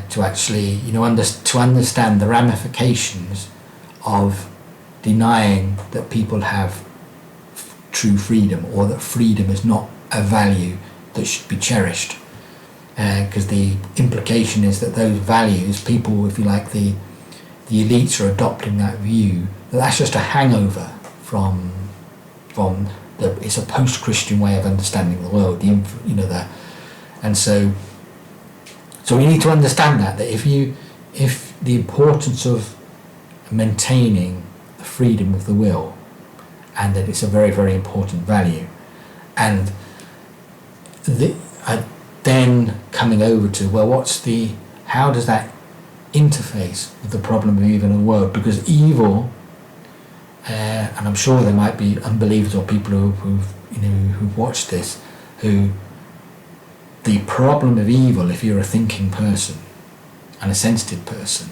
to actually, to understand the ramifications of denying that people have true freedom, or that freedom is not a value that should be cherished. Because the implication is that those values, people, if you like, the elites are adopting that view, that's just a hangover from it's a post-Christian way of understanding the world, and so we need to understand that if the importance of maintaining the freedom of the will, and that it's a very, very important value, and then coming over to, well, how does that interface with the problem of evil in the world? Because evil, and I'm sure there might be unbelievers or people who've watched this, who the problem of evil, if you're a thinking person and a sensitive person,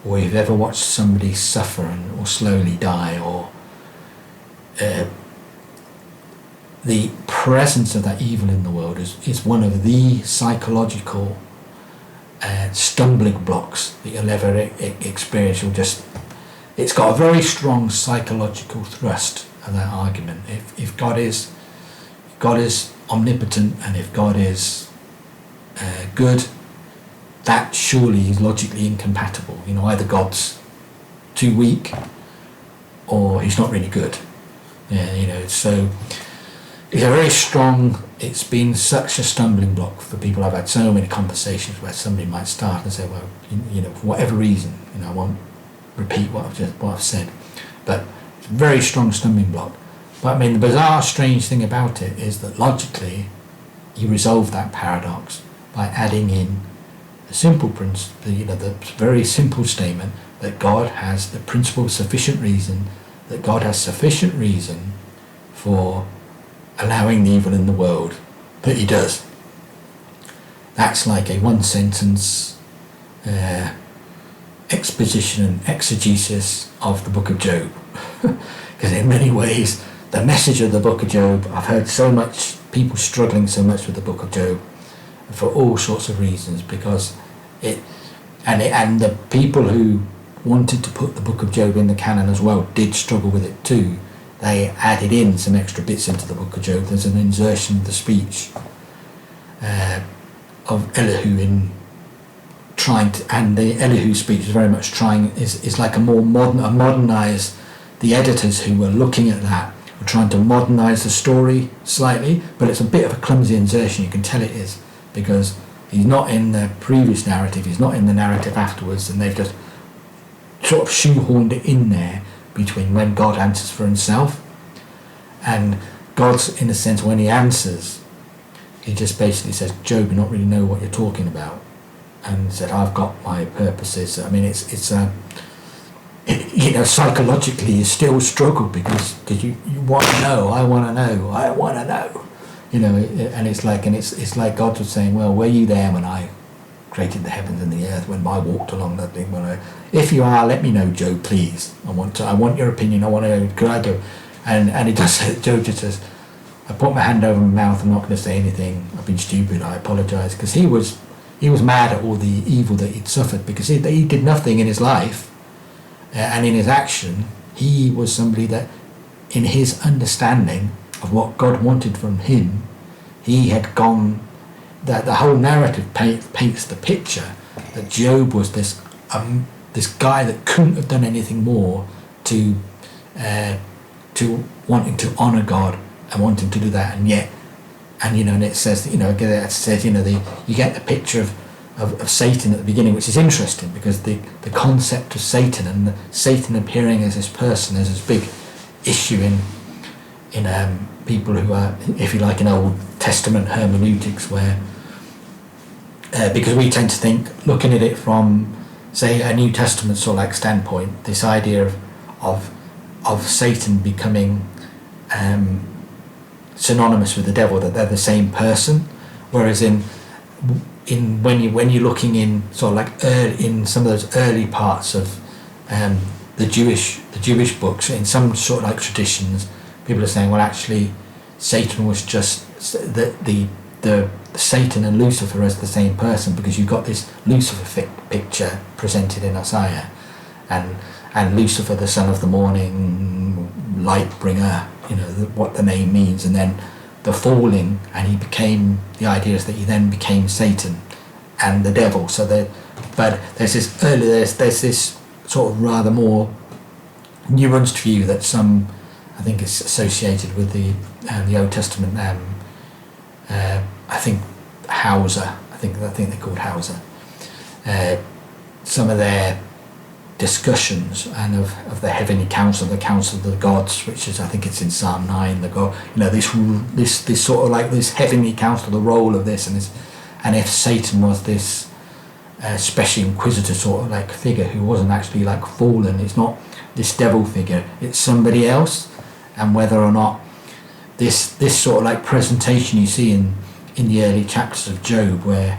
or you've ever watched somebody suffer or slowly die, or the presence of that evil in the world is one of the psychological stumbling blocks that you'll ever experience. It's got a very strong psychological thrust of that argument. If God is omnipotent, and if God is good, that surely is logically incompatible. Either God's too weak, or he's not really good. So it's a very strong. It's been such a stumbling block for people. I've had so many conversations where somebody might start and say, well, for whatever reason, I won't repeat what I've said, but it's a very strong stumbling block. But the bizarre, strange thing about it is that logically, you resolve that paradox by adding in the simple principle, the very simple statement that God has the principle of sufficient reason, that God has sufficient reason for allowing the evil in the world that he does. That's like a one sentence exposition and exegesis of the book of Job. Because in many ways, the message of the book of Job, I've heard so much people struggling so much with the book of Job for all sorts of reasons, because and the people who wanted to put the book of Job in the canon as well did struggle with it too. They added in some extra bits into the book of Job. There's an insertion of the speech of Elihu in trying to, and the Elihu speech is very much is like a modernized. The editors who were looking at that were trying to modernize the story slightly, but it's a bit of a clumsy insertion. You can tell it is, because he's not in the previous narrative, he's not in the narrative afterwards, and they've just sort of shoehorned it in there between when God answers for himself, and God's, in a sense, when he answers, he just basically says, Job, you don't really know what you're talking about, and said, I've got my purposes. Psychologically you still struggle because you want to know, I want to know, and it's like God was saying, well, were you there when I created the heavens and the earth, when I walked along that thing? If you are, let me know, Job, please. I want your opinion. I want to know, could I do? And it does say, Job just says, I put my hand over my mouth, I'm not going to say anything, I've been stupid, I apologise, because he was mad at all the evil that he'd suffered, because he did nothing in his life, and in his action, he was somebody that, in his understanding of what God wanted from him, he had gone, that the whole narrative paints the picture that Job was this guy that couldn't have done anything more to wanting to honour God and wanting to do that, and it says, you get the picture of Satan at the beginning, which is interesting, because the concept of Satan and Satan appearing as this person is this big issue in people who are, if you like, in Old Testament hermeneutics, where because we tend to think, looking at it from, say, a New Testament sort of like standpoint, this idea of Satan becoming synonymous with the devil, that they're the same person, whereas when you're looking in sort of like in some of those early parts of the Jewish books, in some sort of like traditions, people are saying, well, actually Satan was just the Satan and Lucifer as the same person, because you've got this Lucifer picture presented in Isaiah, and Lucifer, the son of the morning, light bringer, what the name means, and then the falling, and the idea is that he then became Satan and the devil. So but there's this sort of rather more nuanced view that I think it's associated with the Old Testament. I think Hauser. I think they're called Hauser. Some of their discussions and of the heavenly council, the council of the gods, which is, I think it's in Psalm 9. The God, this sort of like this heavenly council, the role of this, and if Satan was this special inquisitor sort of like figure who wasn't actually like fallen, it's not this devil figure, it's somebody else, and whether or not this sort of like presentation you see in the early chapters of Job, where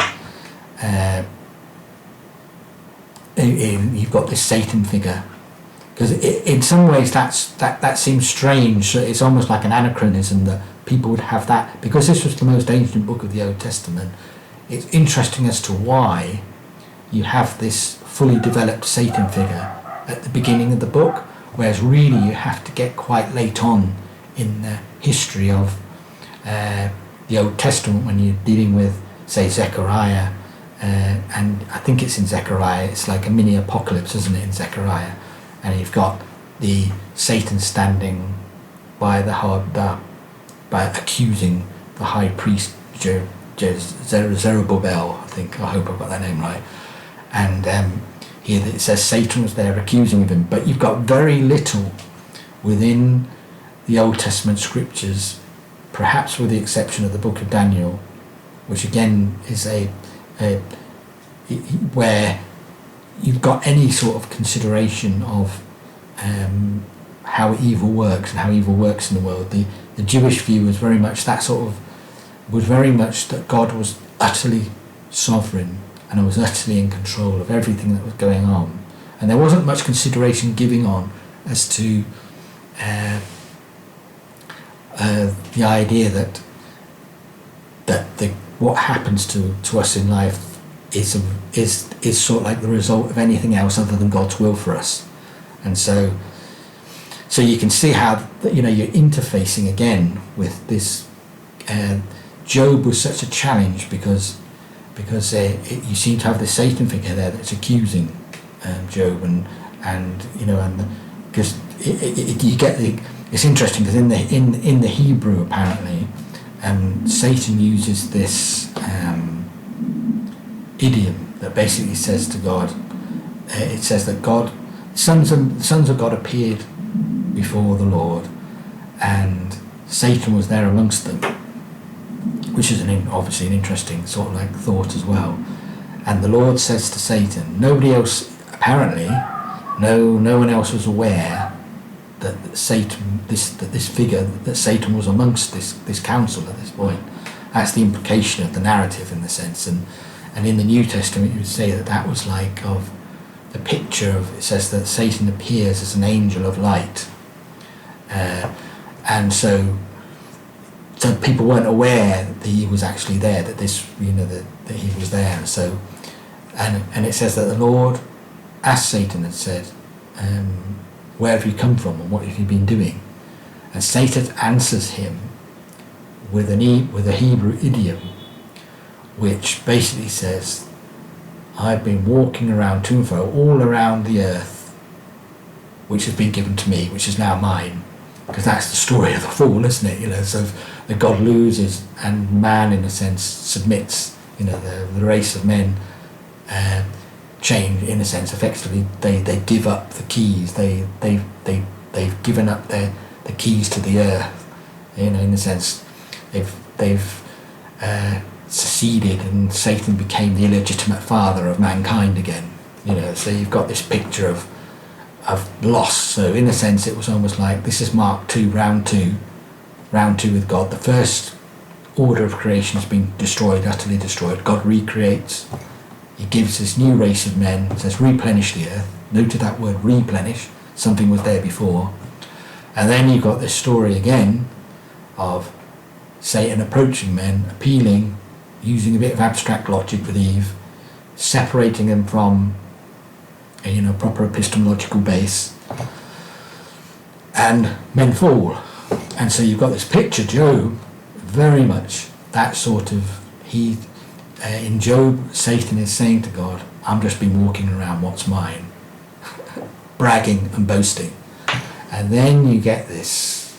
you've got this Satan figure, because in some ways that seems strange. So it's almost like an anachronism that people would have that, because this was the most ancient book of the Old Testament. It's interesting as to why you have this fully developed Satan figure at the beginning of the book, whereas really you have to get quite late on in the history of the Old Testament when you're dealing with, say, Zechariah, and I think it's in Zechariah, it's like a mini apocalypse, isn't it, in Zechariah, and you've got the Satan standing by by accusing the high priest Zerubbabel, I hope I've got that name right, and here it says Satan was there accusing of him. But you've got very little within the Old Testament scriptures, perhaps with the exception of the book of Daniel, which again is where you've got any sort of consideration of how evil works and how evil works in the world. The Jewish view was very much that God was utterly sovereign and was utterly in control of everything that was going on, and there wasn't much consideration given on as to the idea that what happens to us in life is sort of like the result of anything else other than God's will for us. And so you can see how you're interfacing again with this. Job was such a challenge because you seem to have this Satan figure there that's accusing Job, and because you get it's interesting because in the Hebrew apparently Satan uses this idiom that basically says to God, it says that sons of God appeared before the Lord, and Satan was there amongst them, which is obviously an interesting sort of like thought as well. And the Lord says to Satan, nobody else apparently, no one else was aware that Satan, this figure, that Satan was amongst this council at this point. That's the implication of the narrative in the sense, and in the New Testament you would say that was like of the picture of, it says that Satan appears as an angel of light, and so people weren't aware that he was actually there, that that he was there. And so and it says that the Lord asked Satan and said, where have you come from and what have you been doing? And Satan answers him with a Hebrew idiom, which basically says, I've been walking around to and fro all around the earth, which has been given to me, which is now mine. Because that's the story of the fall, isn't it? So that God loses and man, in a sense, submits. The race of men change, in a sense. Effectively, they give up the keys. They've given up the keys to the earth. In a sense, they've seceded, and Satan became the illegitimate father of mankind again. So you've got this picture of loss. So in a sense it was almost like this is Mark 2, round two with God. The first order of creation has been destroyed, utterly destroyed. God recreates. He gives this new race of men, says replenish the earth. Noted that word replenish, something was there before. And then you've got this story again of Satan approaching men, appealing, using a bit of abstract logic with Eve, separating them from a proper epistemological base, and men fall. And so you've got this picture, Job, very much that sort of, in Job, Satan is saying to God, I'm just been walking around what's mine, bragging and boasting. And then you get this,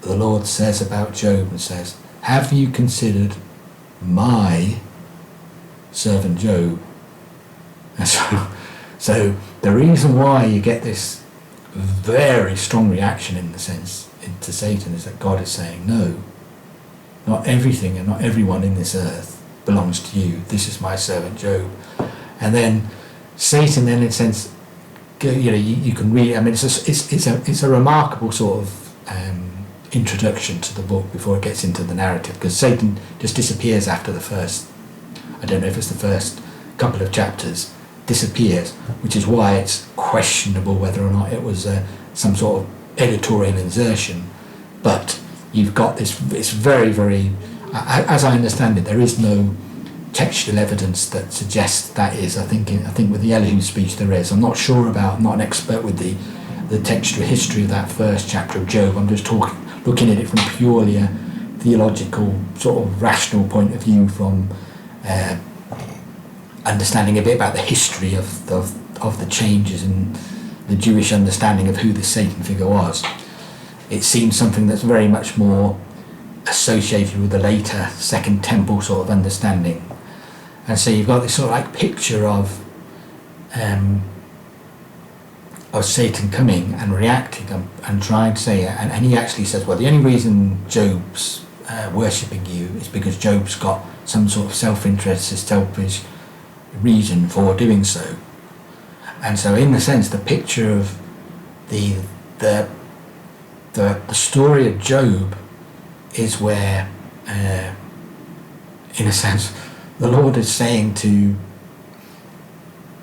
the Lord says about Job and says, have you considered my servant Job? And so the reason why you get this very strong reaction in the sense into Satan is that God is saying, no, not everything and not everyone in this earth belongs to you. This is my servant Job. And then Satan, then in a sense, you can read. I mean, it's a remarkable sort of introduction to the book before it gets into the narrative, because Satan just disappears after the first. I don't know if it's the first couple of chapters. Disappears, which is why it's questionable whether or not it was some sort of editorial insertion. But you've got this. It's very, very. As I understand it, there is no textual evidence that suggests that is. I think with the Elihu speech there is. I'm not sure about. I'm not an expert with the textual history of that first chapter of Job. I'm just looking at it from purely a theological sort of rational point of view, from understanding a bit about the history of the changes and the Jewish understanding of who this Satan figure was. It seems something that's very much more associated with the later Second Temple sort of understanding. And so you've got this sort of like picture of Satan coming and reacting and trying to say, and he actually says, well, the only reason Job's worshipping you is because Job's got some sort of self-interest, selfish reason for doing so. And so in the sense, the picture of the story of Job is where in a sense the Lord is saying to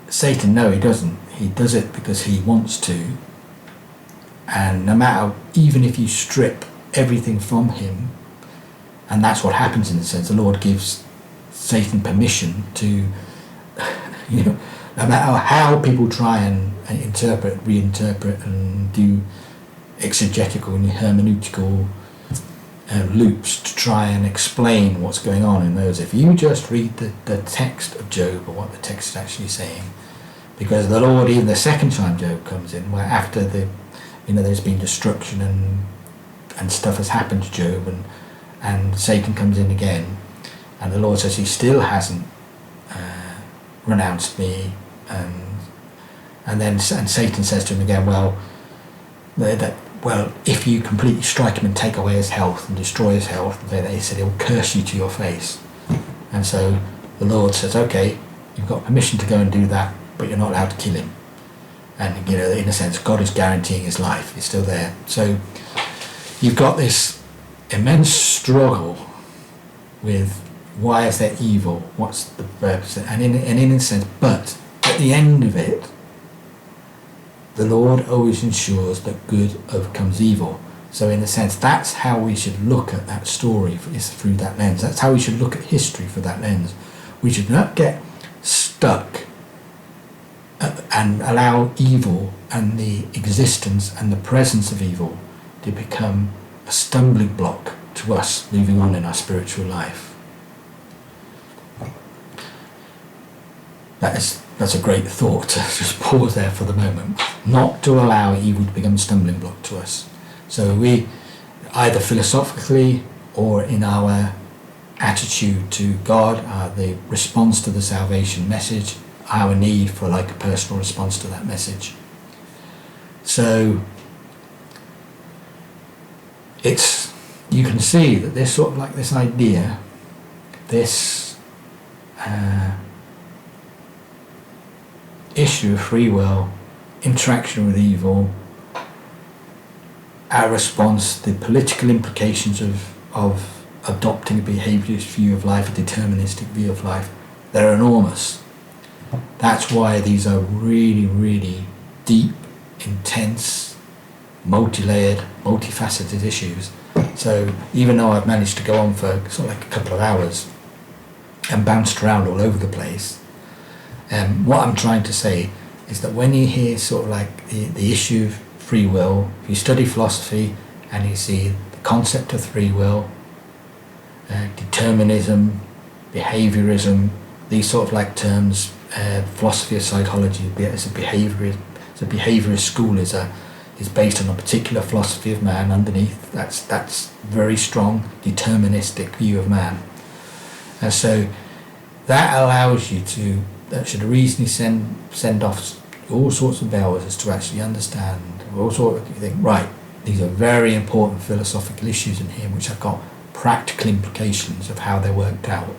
Satan, no, he doesn't. He does it because he wants to, and no matter, even if you strip everything from him, and that's what happens in a sense, the Lord gives Satan permission to no matter how people try and interpret, reinterpret and do exegetical and hermeneutical loops to try and explain what's going on in those. If you just read the text of Job, or what the text is actually saying, because the Lord, even the second time Job comes in, where after there's been destruction and stuff has happened to Job, and Satan comes in again, and the Lord says he still hasn't renounced me, and Satan says to him again, well, if you completely strike him and take away his health and destroy his health, then he said he'll curse you to your face. And so the Lord says, okay, you've got permission to go and do that, but you're not allowed to kill him. And in a sense, God is guaranteeing his life. He's still there. So you've got this immense struggle with, why is there evil? What's the purpose? And in a sense, but at the end of it, the Lord always ensures that good overcomes evil. So in a sense, that's how we should look at that story, is through that lens. That's how we should look at history, through that lens. We should not get stuck and allow evil and the existence and the presence of evil to become a stumbling block to us moving on in our spiritual life. That's a great thought, to just pause there for the moment. Not to allow evil to become a stumbling block to us. So we, either philosophically or in our attitude to God, the response to the salvation message, our need for like a personal response to that message. So you can see that there's sort of like this idea, this issue of free will, interaction with evil, our response, the political implications of adopting a behaviourist view of life, a deterministic view of life, they're enormous. That's why these are really, really deep, intense, multi-layered, multifaceted issues. So even though I've managed to go on for sort of like a couple of hours, and bounced around all over the place. What I'm trying to say is that when you hear sort of like the issue of free will, if you study philosophy and you see the concept of free will, determinism, behaviorism, these sort of like terms, philosophy of psychology as a behaviorist school is based on a particular philosophy of man underneath. That's very strong deterministic view of man. And so that allows you to, that should reasonably send off all sorts of bells as to actually understand, all sorts of, you think, right, these are very important philosophical issues in here which have got practical implications of how they're worked out,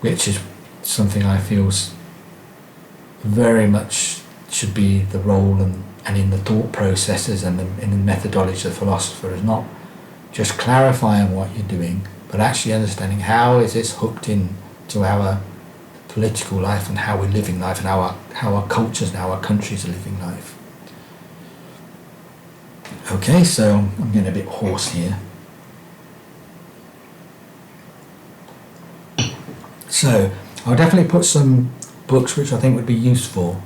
which is something I feel very much should be the role and in the thought processes and in the methodology of the philosopher, is not just clarifying what you're doing, but actually understanding how is this hooked in to our political life and how we're living life and how our cultures and how our countries are living life. Okay, so I'm getting a bit hoarse here. So I'll definitely put some books which I think would be useful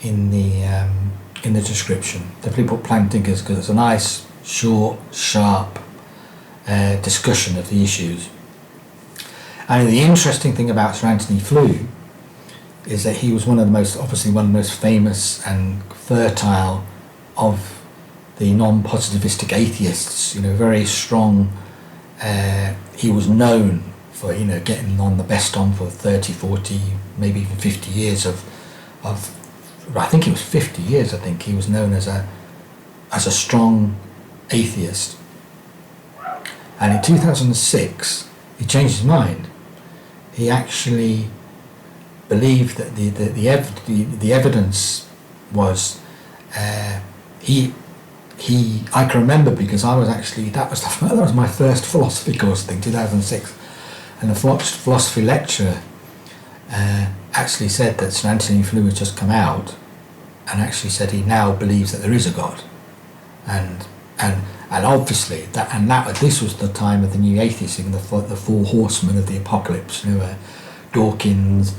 in the description. Definitely put Plank Thinkers, because it's a nice, short, sharp discussion of the issues. And the interesting thing about Sir Anthony Flew is that he was one of the most famous and fertile of the non-positivistic atheists. Very strong. He was known for getting on the best on for 30, 40, maybe even 50 years of I think it was 50 years. I think he was known as a strong atheist. And in 2006, he changed his mind. He actually believed that the evidence was I can remember because I was actually that was my first philosophy course thing, 2006, and the philosophy lecturer actually said that Sir Anthony Flew had just come out and actually said he now believes that there is a God, and obviously this was the time of the new atheism, the four horsemen of the apocalypse, Dawkins,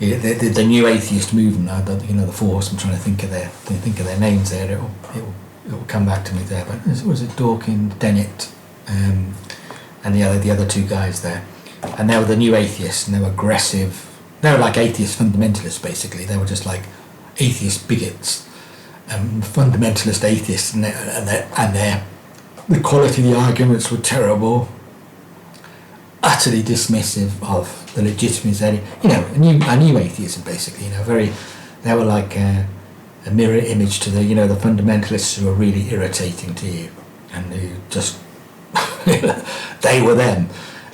the new atheist movement. The four horsemen. I'm trying to think of their names there. It will come back to me there. But was it Dawkins, Dennett, and the other two guys there? And they were the new atheists, and they were aggressive. They were like atheist fundamentalists, basically. They were just like atheist bigots, fundamentalist atheists, and the quality of the arguments were terrible, utterly dismissive of the legitimacy. A new atheism, basically. They were like a mirror image to the fundamentalists who are really irritating to you, and who just they were them.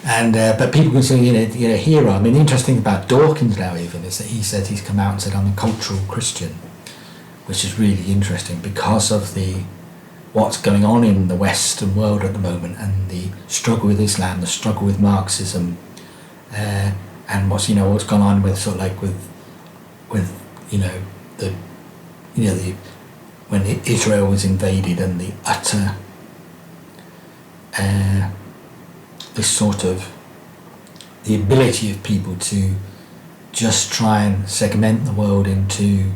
And but people can say, hero. I mean, the interesting thing about Dawkins now even is that he said he's come out and said I'm a cultural Christian, which is really interesting because of what's going on in the Western world at the moment, and the struggle with Islam, the struggle with Marxism, and what's gone on with sort of like with when Israel was invaded, and the utter this sort of the ability of people to just try and segment the world into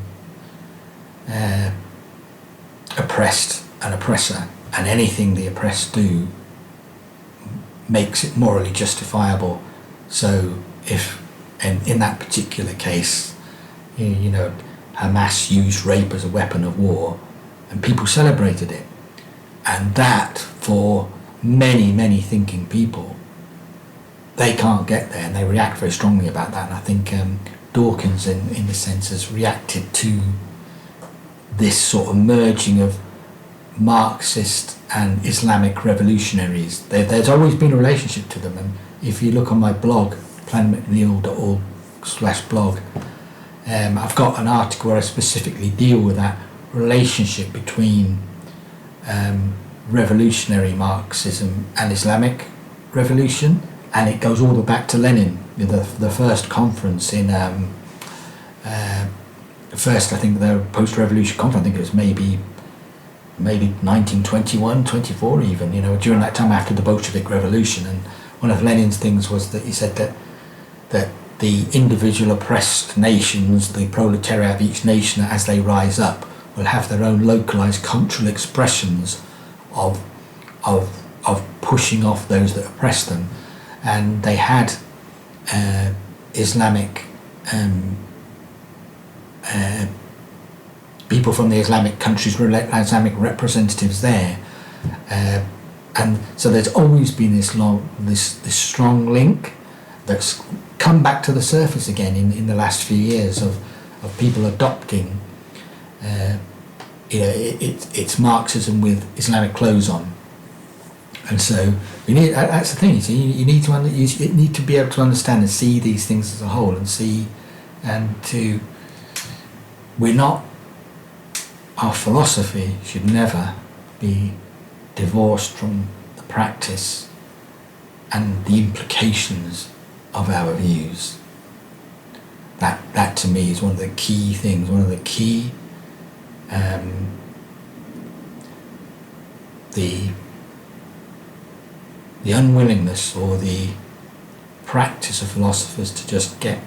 oppressed and oppressor, and anything the oppressed do makes it morally justifiable. So if, and in that particular case, Hamas used rape as a weapon of war, and people celebrated it, and that for many thinking people, they can't get there, and they react very strongly about that. And I think Dawkins in a sense has reacted to this sort of merging of Marxist and Islamic revolutionaries. There's always been a relationship to them, and if you look on my blog, planmcneil.org/blog, I've got an article where I specifically deal with that relationship between revolutionary Marxism and Islamic revolution, and it goes all the way back to Lenin, the first conference in first, I think, the post-revolution conference. I think it was maybe maybe 1921, 24 even, during that time after the Bolshevik Revolution. And one of Lenin's things was that he said that the individual oppressed nations, the proletariat of each nation, as they rise up, will have their own localized cultural expressions of pushing off those that oppress them. And they had Islamic people from the Islamic countries, Islamic representatives there, and so there's always been this strong link that's come back to the surface again in the last few years of people adopting it's Marxism with Islamic clothes on. And so that's the thing. You need to be able to understand and see these things as a whole, our philosophy should never be divorced from the practice and the implications of our views. That to me is one of the key things, one of the key the unwillingness or the practice of philosophers to just get,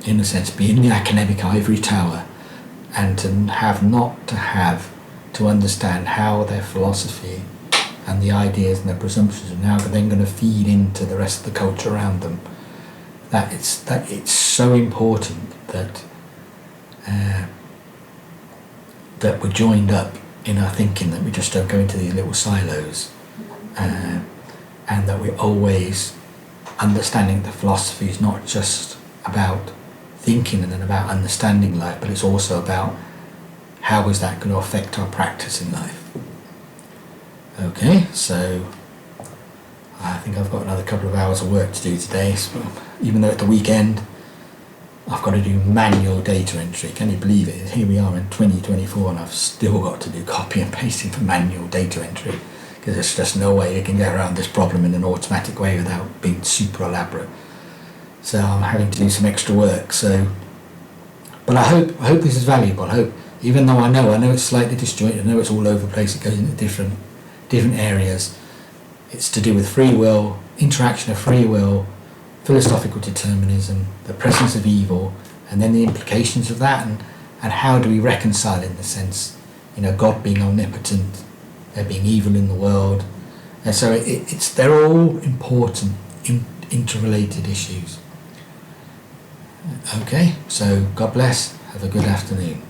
in a sense, be in the academic ivory tower and to understand how their philosophy and the ideas and their presumptions are now then going to feed into the rest of the culture around them. That it's so important that we're joined up in our thinking, that we just don't go into these little silos, and that we're always understanding the philosophy is not just about thinking and then about understanding life, but it's also about how is that going to affect our practice in life. Okay, so I think I've got another couple of hours of work to do today. So even though at the weekend I've got to do manual data entry. Can you believe it? Here we are in 2024 and I've still got to do copy and pasting for manual data entry, because there's just no way you can get around this problem in an automatic way without being super elaborate. So I'm having to do some extra work. But I hope this is valuable. I hope, even though I know it's slightly disjointed, I know it's all over the place, it goes into different areas. It's to do with free will, interaction of free will, philosophical determinism, the presence of evil, and then the implications of that, and how do we reconcile, in the sense, God being omnipotent, there being evil in the world, and so they're all important, interrelated issues. Okay, so God bless, have a good afternoon.